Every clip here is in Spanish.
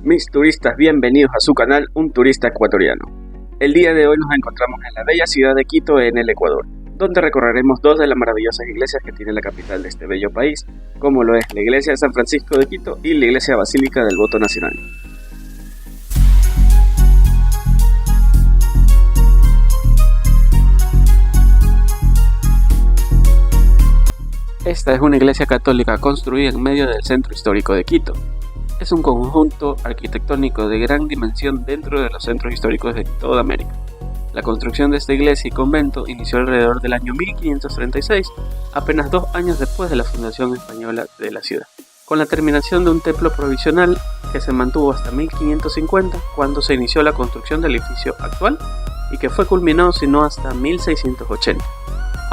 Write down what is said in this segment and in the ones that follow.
Mis turistas, bienvenidos a su canal Un Turista Ecuatoriano. El día de hoy nos encontramos en la bella ciudad de Quito, en el Ecuador, donde recorreremos dos de las maravillosas iglesias que tiene la capital de este bello país, como lo es la iglesia de San Francisco de Quito y la iglesia basílica del Voto Nacional. Esta es una iglesia católica construida en medio del centro histórico de Quito. Es un conjunto arquitectónico de gran dimensión dentro de los centros históricos de toda América. La construcción de esta iglesia y convento inició alrededor del año 1536, apenas 2 años después de la fundación española de la ciudad, con la terminación de un templo provisional que se mantuvo hasta 1550, cuando se inició la construcción del edificio actual y que fue culminado sino hasta 1680.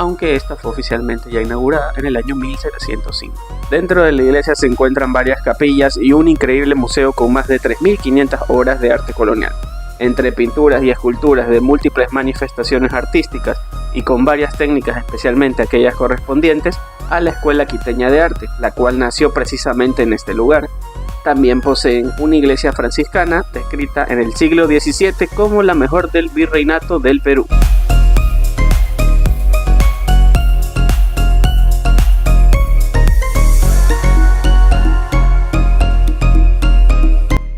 Aunque esta fue oficialmente ya inaugurada en el año 1705. Dentro de la iglesia se encuentran varias capillas y un increíble museo con más de 3.500 obras de arte colonial, entre pinturas y esculturas de múltiples manifestaciones artísticas y con varias técnicas, especialmente aquellas correspondientes a la Escuela Quiteña de Arte, la cual nació precisamente en este lugar. También poseen una iglesia franciscana descrita en el siglo XVII como la mejor del virreinato del Perú.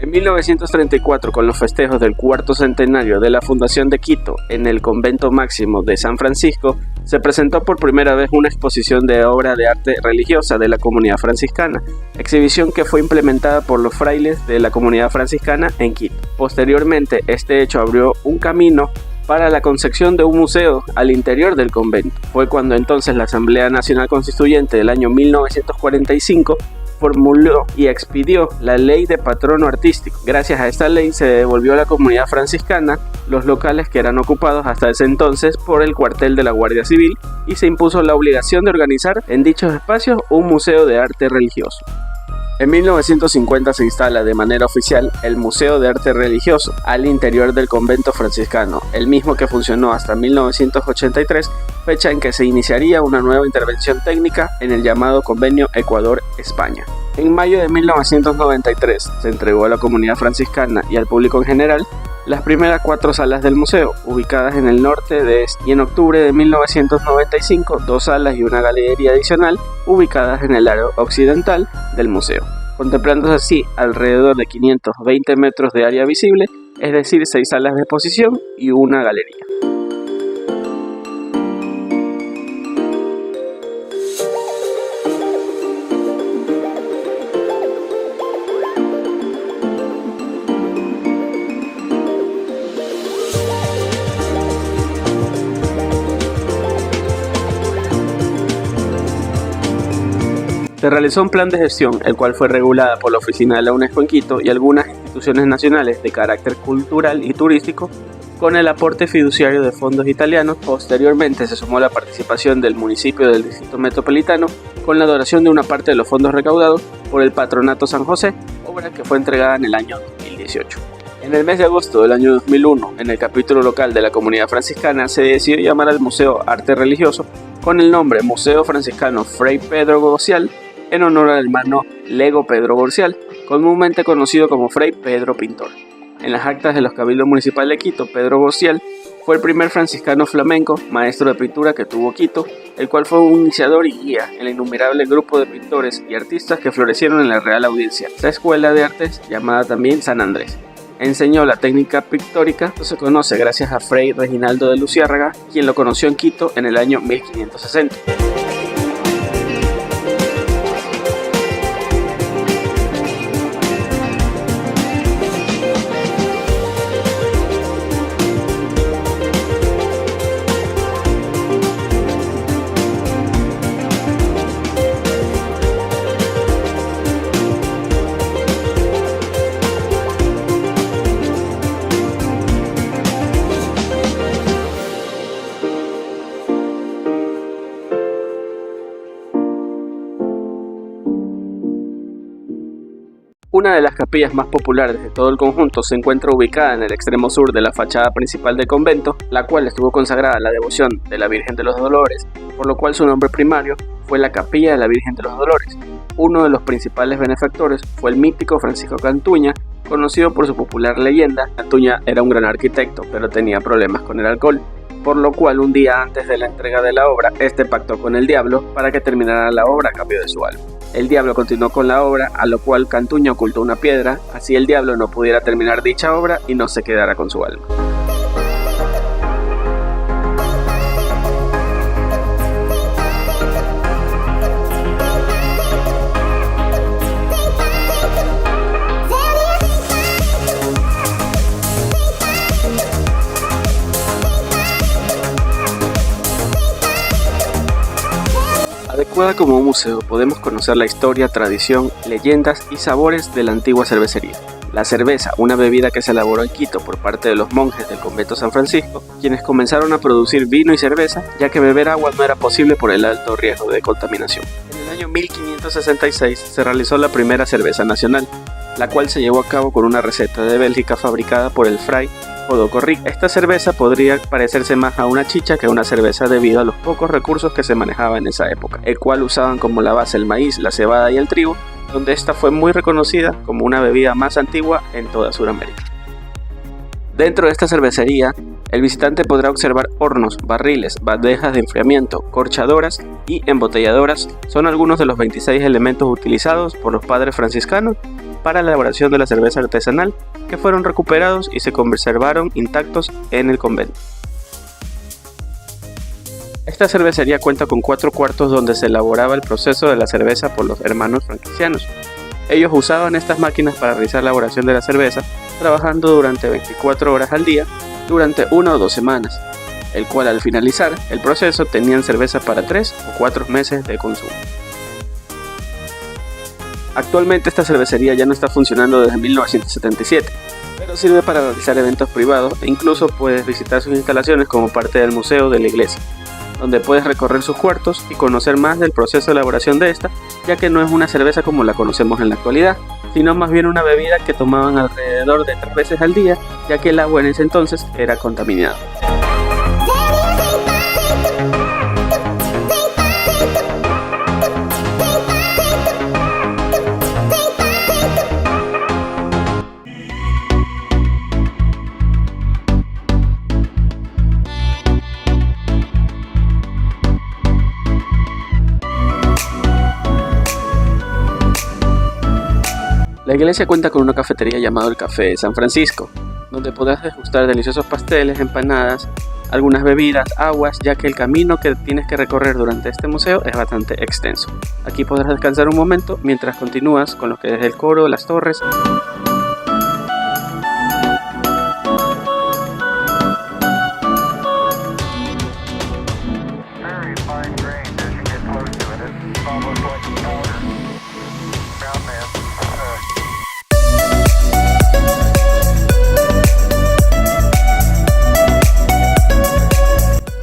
En 1934, con los festejos del cuarto centenario de la fundación de Quito en el Convento Máximo de San Francisco, se presentó por primera vez una exposición de obra de arte religiosa de la comunidad franciscana, exhibición que fue implementada por los frailes de la comunidad franciscana en Quito. Posteriormente, este hecho abrió un camino para la concepción de un museo al interior del convento. Fue cuando entonces la Asamblea Nacional Constituyente del año 1945 formuló y expidió la ley de patrono artístico. Gracias a esta ley se devolvió a la comunidad franciscana los locales que eran ocupados hasta ese entonces por el cuartel de la Guardia Civil y se impuso la obligación de organizar en dichos espacios un museo de arte religioso. En 1950 se instala de manera oficial el Museo de Arte Religioso al interior del convento franciscano, el mismo que funcionó hasta 1983, fecha en que se iniciaría una nueva intervención técnica en el llamado Convenio Ecuador-España. En mayo de 1993 se entregó a la comunidad franciscana y al público en general las primeras 4 salas del museo, ubicadas en el norte de este, y en octubre de 1995 2 salas y una galería adicional ubicadas en el lado occidental del museo, contemplándose así alrededor de 520 metros de área visible, es decir, 6 salas de exposición y una galería. Se realizó un plan de gestión, el cual fue regulada por la Oficina de la UNESCO en Quito y algunas instituciones nacionales de carácter cultural y turístico, con el aporte fiduciario de fondos italianos. Posteriormente se sumó la participación del municipio del Distrito Metropolitano, con la donación de una parte de los fondos recaudados por el Patronato San José, obra que fue entregada en el año 2018. En el mes de agosto del año 2001, en el capítulo local de la comunidad franciscana, se decidió llamar al Museo Arte Religioso con el nombre Museo Franciscano Fray Pedro Gorcial, en honor al hermano Lego Pedro Gorcial, comúnmente conocido como Fray Pedro Pintor. En las actas de los Cabildos Municipal de Quito, Pedro Gorcial fue el primer franciscano flamenco, maestro de pintura que tuvo Quito, el cual fue un iniciador y guía en el innumerable grupo de pintores y artistas que florecieron en la Real Audiencia, la escuela de artes llamada también San Andrés. Enseñó la técnica pictórica, que se conoce gracias a Fray Reginaldo de Luciérnaga, quien lo conoció en Quito en el año 1560. Una de las capillas más populares de todo el conjunto se encuentra ubicada en el extremo sur de la fachada principal del convento, la cual estuvo consagrada a la devoción de la Virgen de los Dolores, por lo cual su nombre primario fue la Capilla de la Virgen de los Dolores. Uno de los principales benefactores fue el mítico Francisco Cantuña, conocido por su popular leyenda. Cantuña era un gran arquitecto, pero tenía problemas con el alcohol, por lo cual un día antes de la entrega de la obra, este pactó con el diablo para que terminara la obra a cambio de su alma. El diablo continuó con la obra, a lo cual Cantuña ocultó una piedra, así el diablo no pudiera terminar dicha obra y no se quedara con su alma. Adecuada como un museo, podemos conocer la historia, tradición, leyendas y sabores de la antigua cervecería. La cerveza, una bebida que se elaboró en Quito por parte de los monjes del convento San Francisco, quienes comenzaron a producir vino y cerveza, ya que beber agua no era posible por el alto riesgo de contaminación. En el año 1566 se realizó la primera cerveza nacional, la cual se llevó a cabo con una receta de Bélgica fabricada por el fray Odocorric. Esta cerveza podría parecerse más a una chicha que a una cerveza debido a los pocos recursos que se manejaban en esa época, el cual usaban como la base el maíz, la cebada y el trigo, donde esta fue muy reconocida como una bebida más antigua en toda Sudamérica. Dentro de esta cervecería, el visitante podrá observar hornos, barriles, bandejas de enfriamiento, corchadoras y embotelladoras. Son algunos de los 26 elementos utilizados por los padres franciscanos para la elaboración de la cerveza artesanal, que fueron recuperados y se conservaron intactos en el convento. Esta cervecería cuenta con 4 cuartos donde se elaboraba el proceso de la cerveza por los hermanos franciscanos. Ellos usaban estas máquinas para realizar la elaboración de la cerveza, trabajando durante 24 horas al día, durante 1 o 2 semanas, el cual al finalizar el proceso tenían cerveza para 3 o 4 meses de consumo. Actualmente esta cervecería ya no está funcionando desde 1977, pero sirve para realizar eventos privados e incluso puedes visitar sus instalaciones como parte del museo de la iglesia, donde puedes recorrer sus cuartos y conocer más del proceso de elaboración de esta, ya que no es una cerveza como la conocemos en la actualidad, sino más bien una bebida que tomaban alrededor de 3 veces al día, ya que el agua en ese entonces era contaminada. La iglesia cuenta con una cafetería llamada el Café de San Francisco, donde podrás degustar deliciosos pasteles, empanadas, algunas bebidas, aguas, ya que el camino que tienes que recorrer durante este museo es bastante extenso. Aquí podrás descansar un momento mientras continúas con lo que es el coro, las torres.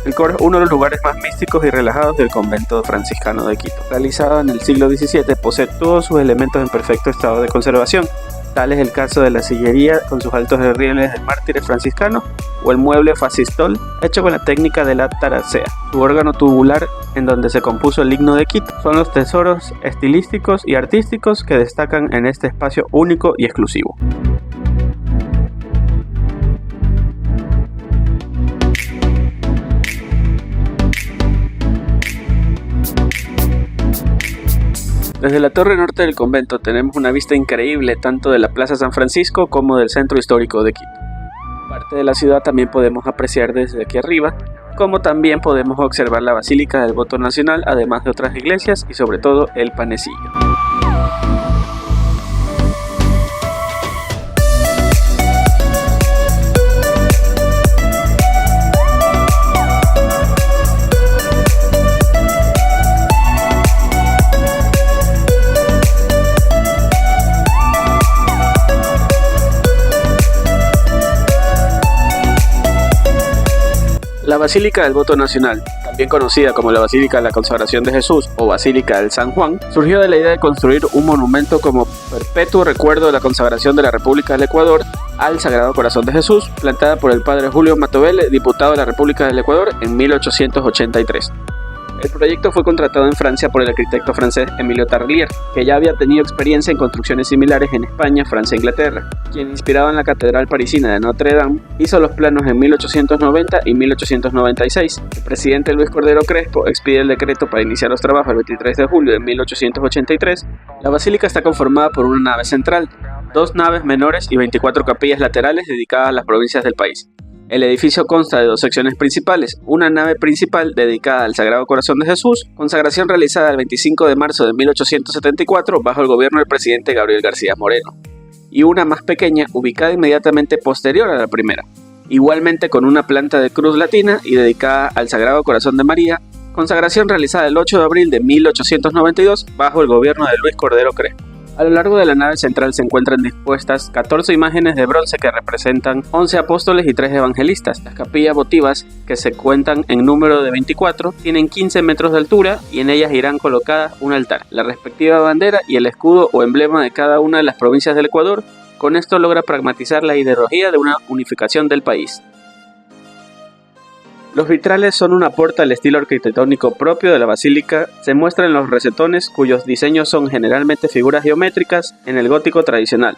El coro es uno de los lugares más místicos y relajados del convento franciscano de Quito. Realizado en el siglo XVII, posee todos sus elementos en perfecto estado de conservación. Tal es el caso de la sillería con sus altos relieves de mártires franciscanos o el mueble facistol hecho con la técnica de la taracea, su órgano tubular en donde se compuso el himno de Quito. Son los tesoros estilísticos y artísticos que destacan en este espacio único y exclusivo. Desde la torre norte del convento tenemos una vista increíble tanto de la Plaza San Francisco como del centro histórico de Quito. Parte de la ciudad también podemos apreciar desde aquí arriba, como también podemos observar la Basílica del Voto Nacional, además de otras iglesias y sobre todo el Panecillo. La La Basílica del Voto Nacional, también conocida como la Basílica de la Consagración de Jesús o Basílica del San Juan, surgió de la idea de construir un monumento como perpetuo recuerdo de la consagración de la República del Ecuador al Sagrado Corazón de Jesús, plantada por el padre Julio Matovelle, diputado de la República del Ecuador en 1883. El proyecto fue contratado en Francia por el arquitecto francés Emilio Tarlier, que ya había tenido experiencia en construcciones similares en España, Francia e Inglaterra, quien, inspirado en la catedral parisina de Notre Dame, hizo los planos en 1890 y 1896. El presidente Luis Cordero Crespo expide el decreto para iniciar los trabajos el 23 de julio de 1883. La basílica está conformada por una nave central, 2 naves menores y 24 capillas laterales dedicadas a las provincias del país. El edificio consta de 2 secciones principales, una nave principal dedicada al Sagrado Corazón de Jesús, consagración realizada el 25 de marzo de 1874 bajo el gobierno del presidente Gabriel García Moreno, y una más pequeña ubicada inmediatamente posterior a la primera, igualmente con una planta de cruz latina y dedicada al Sagrado Corazón de María, consagración realizada el 8 de abril de 1892 bajo el gobierno de Luis Cordero Crespo. A lo largo de la nave central se encuentran dispuestas 14 imágenes de bronce que representan 11 apóstoles y 3 evangelistas. Las capillas votivas, que se cuentan en número de 24, tienen 15 metros de altura y en ellas irán colocadas un altar, la respectiva bandera y el escudo o emblema de cada una de las provincias del Ecuador. Con esto logra pragmatizar la ideología de una unificación del país. Los vitrales son un aporte al estilo arquitectónico propio de la basílica. Se muestran los rosetones, cuyos diseños son generalmente figuras geométricas en el gótico tradicional,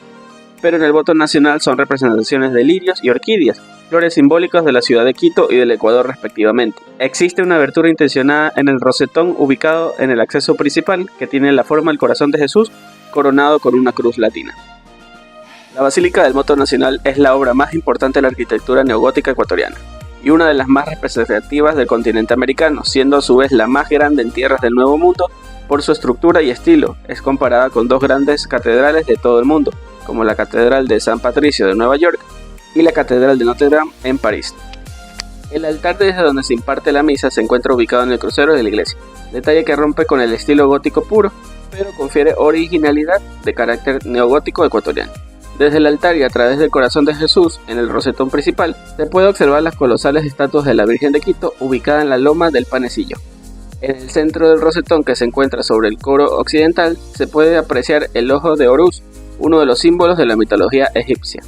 pero en el voto nacional son representaciones de lirios y orquídeas, flores simbólicas de la ciudad de Quito y del Ecuador respectivamente. Existe una abertura intencionada en el rosetón ubicado en el acceso principal, que tiene la forma del corazón de Jesús coronado con una cruz latina. La Basílica del Voto Nacional es la obra más importante de la arquitectura neogótica ecuatoriana y una de las más representativas del continente americano, siendo a su vez la más grande en tierras del Nuevo Mundo por su estructura y estilo. Es comparada con 2 grandes catedrales de todo el mundo, como la Catedral de San Patricio de Nueva York y la Catedral de Notre Dame en París. El altar desde donde se imparte la misa se encuentra ubicado en el crucero de la iglesia, detalle que rompe con el estilo gótico puro, pero confiere originalidad de carácter neogótico ecuatoriano. Desde el altar y a través del corazón de Jesús, en el rosetón principal, se puede observar las colosales estatuas de la Virgen de Quito ubicada en la loma del Panecillo. En el centro del rosetón, que se encuentra sobre el coro occidental, se puede apreciar el ojo de Horus, uno de los símbolos de la mitología egipcia.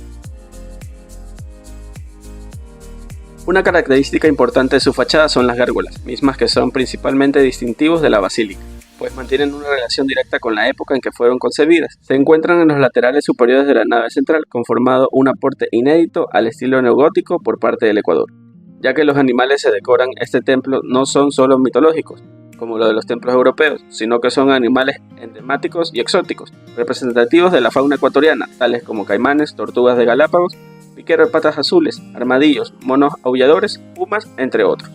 Una característica importante de su fachada son las gárgolas, mismas que son principalmente distintivos de la basílica, pues mantienen una relación directa con la época en que fueron concebidas. Se encuentran en los laterales superiores de la nave central, conformado un aporte inédito al estilo neogótico por parte del Ecuador, ya que los animales que decoran este templo no son solo mitológicos, como lo de los templos europeos, sino que son animales endemáticos y exóticos, representativos de la fauna ecuatoriana, tales como caimanes, tortugas de Galápagos, piquero de patas azules, armadillos, monos aulladores, pumas, entre otros.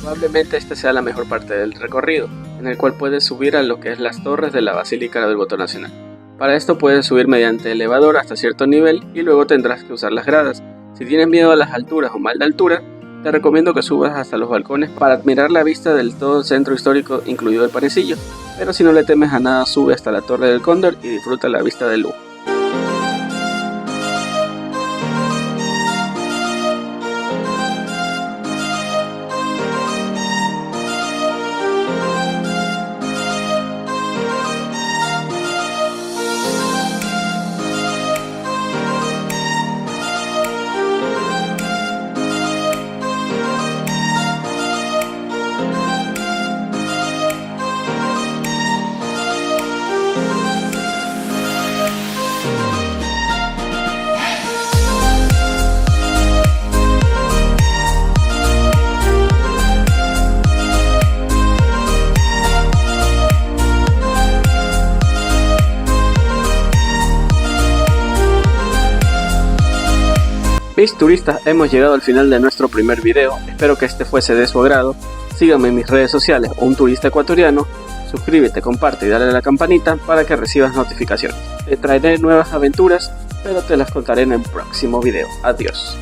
Probablemente esta sea la mejor parte del recorrido, en el cual puedes subir a lo que es las torres de la Basílica del Voto Nacional. Para esto puedes subir mediante elevador hasta cierto nivel y luego tendrás que usar las gradas. Si tienes miedo a las alturas o mal de altura, te recomiendo que subas hasta los balcones para admirar la vista del todo el centro histórico, incluido el Panecillo, pero si no le temes a nada, sube hasta la Torre del Cóndor y disfruta la vista del lujo. Mis turistas, hemos llegado al final de nuestro primer video, espero que este fuese de su agrado. Síganme en mis redes sociales, Un Turista Ecuatoriano. Suscríbete, comparte y dale a la campanita para que recibas notificaciones. Te traeré nuevas aventuras, pero te las contaré en el próximo video. Adiós.